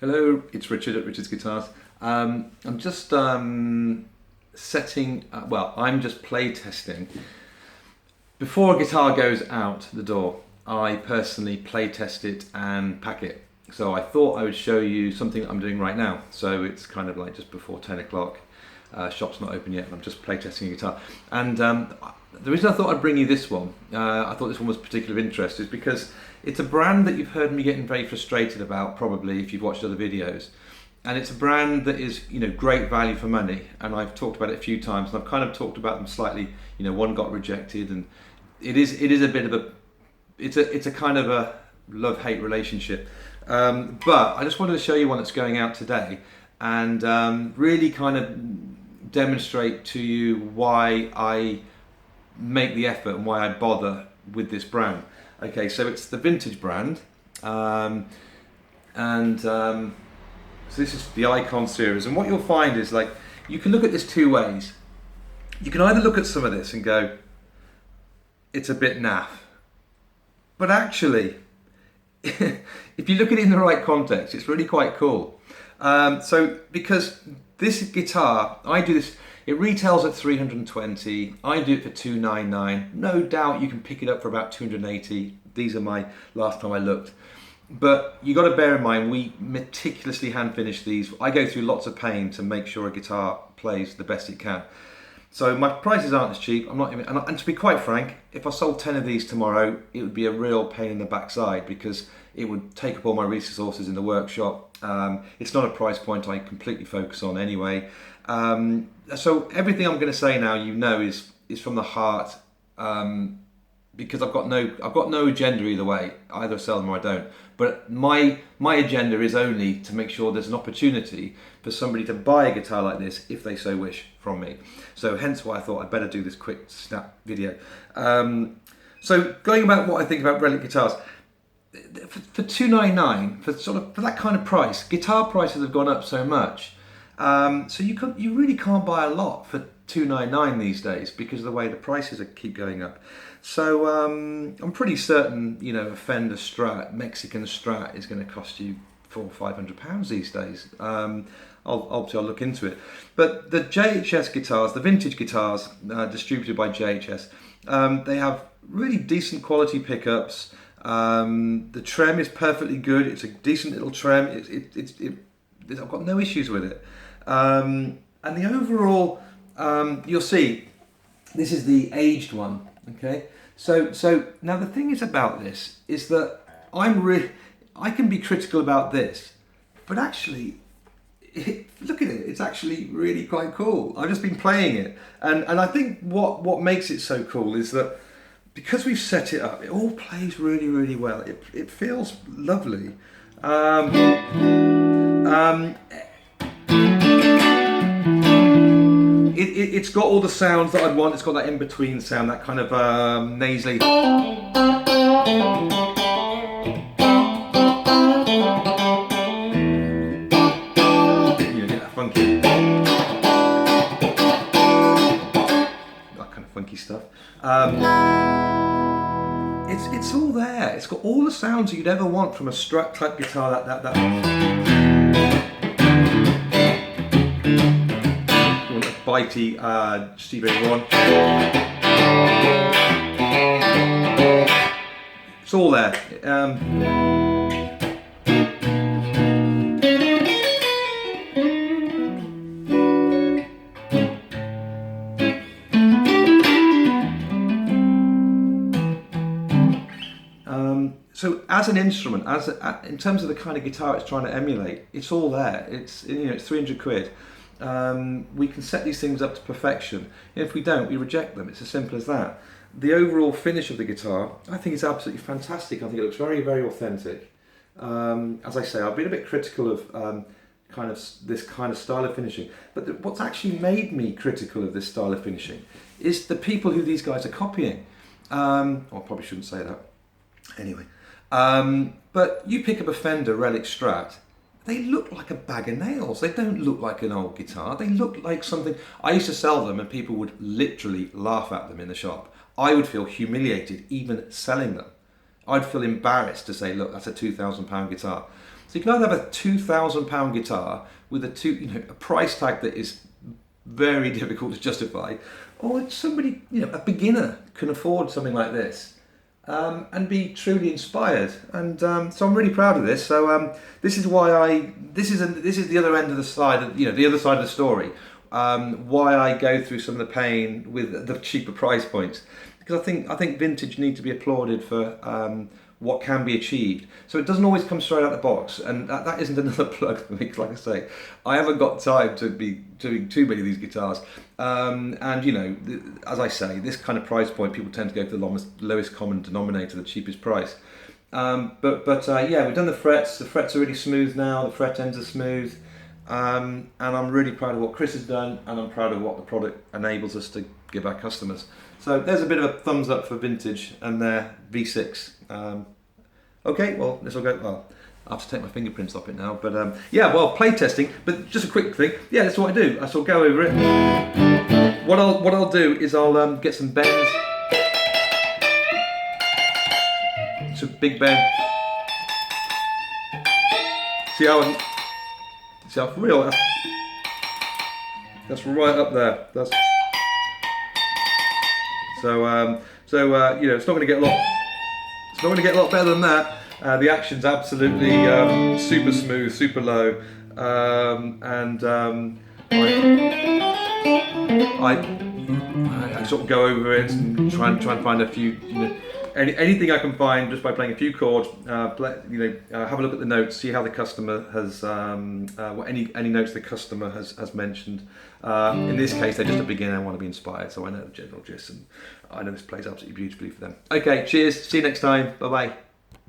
Hello, it's Richard at Richard's Guitars. I'm just I'm just play testing. Before a guitar goes out the door, I personally play test it and pack it. So I thought I would show you something I'm doing right now. So it's kind of like just before 10 o'clock. Shop's not open yet, and I'm just play testing a guitar. And the reason I thought I'd bring you this one, I thought this one was particular of interest, is because it's a brand that you've heard me getting very frustrated about, probably if you've watched other videos. And it's a brand that is, great value for money. And I've talked about it a few times, and I've kind of talked about them slightly. One got rejected, and it is a bit of it's a kind of a love-hate relationship. But I just wanted to show you one that's going out today, and really kind of demonstrate to you why I make the effort and why I bother with this brand. Okay, so it's the vintage brand, so this is the Icon series, and what you'll find is, like, you can look at this two ways. You can either look at some of this and go, it's a bit naff, but actually if you look at it in the right context, it's really quite cool. So because this guitar, I do this, it retails at 320. I do it for 299. No doubt you can pick it up for about 280. These are my last time I looked. But you got to bear in mind, we meticulously hand finish these. I go through lots of pain to make sure a guitar plays the best it can. So my prices aren't as cheap. I'm not even, and to be quite frank, if I sold 10 of these tomorrow, it would be a real pain in the backside because it would take up all my resources in the workshop. It's not a price point I completely focus on anyway. So everything I'm going to say now, is from the heart, because I've got no agenda either way. I either sell them or I don't. But my agenda is only to make sure there's an opportunity for somebody to buy a guitar like this if they so wish from me. So hence why I thought I'd better do this quick snap video. So going about what I think about relic guitars, for $299, for that kind of price, guitar prices have gone up so much. So you really can't buy a lot for $299 these days because of the way the prices keep going up. So I'm pretty certain, a Fender Strat, Mexican Strat, is going to cost you £400 or £500 these days. I'll look into it. But the JHS guitars, the vintage guitars, distributed by JHS, they have really decent quality pickups. The trem is perfectly good. It's a decent little trem. I've got no issues with it. And the overall, you'll see, this is the aged one. Okay, so now the thing is about this is that I can be critical about this, but actually, look at it. It's actually really quite cool. I've just been playing it, and I think what makes it so cool is that because we've set it up, it all plays really, really well. It feels lovely. It's got all the sounds that I'd want. It's got that in-between sound, that kind of nasally. Get that funky. That kind of funky stuff. It's all there. It's got all the sounds that you'd ever want from a Strat type guitar. That. Bitey Stevie Ray. It's all there. So as an instrument, in terms of the kind of guitar it's trying to emulate, it's all there. It's 300 quid. We can set these things up to perfection. If we don't, we reject them. It's as simple as that. The overall finish of the guitar, I think, is absolutely fantastic. I think it looks very, very authentic. As I say, I've been a bit critical of this kind of style of finishing. But what's actually made me critical of this style of finishing is the people who these guys are copying. I probably shouldn't say that. Anyway, but you pick up a Fender Relic Strat. They look like a bag of nails. They don't look like an old guitar. They look like something. I used to sell them and people would literally laugh at them in the shop. I would feel humiliated even selling them. I'd feel embarrassed to say, look, that's a £2,000 guitar. So you can either have a £2,000 guitar with a price tag that is very difficult to justify, or somebody, a beginner can afford something like this and be truly inspired. And so I'm really proud of this. So this is why this is the other end of the slide, the other side of the story. Why I go through some of the pain with the cheaper price points, because I think vintage need to be applauded for what can be achieved. So it doesn't always come straight out the box, and that isn't another plug for me, because like I say, I haven't got time to be doing too many of these guitars. And as I say, this kind of price point, people tend to go for the lowest common denominator, the cheapest price. But yeah, we've done the frets. The frets are really smooth now. The fret ends are smooth. And I'm really proud of what Chris has done, and I'm proud of what the product enables us to give our customers. So there's a bit of a thumbs up for Vintage and their V6. Okay, well, this will go. Well, I have to take my fingerprints off it now, but yeah, well, play testing. But just a quick thing. Yeah, that's what I do. I shall go over it. What I'll do is I'll get some bends. It's a big bend. See how real. That's right up there. That's so it's not going to get a lot. It's not going to get a lot better than that. The action's absolutely super smooth, super low, and I sort of go over it and try and find a few, anything I can find just by playing a few chords. Have a look at the notes, see how the customer has, any notes the customer has mentioned. In this case, they're just a beginner and want to be inspired, so I know the general gist, and I know this plays absolutely beautifully for them. Okay, cheers. See you next time. Bye bye.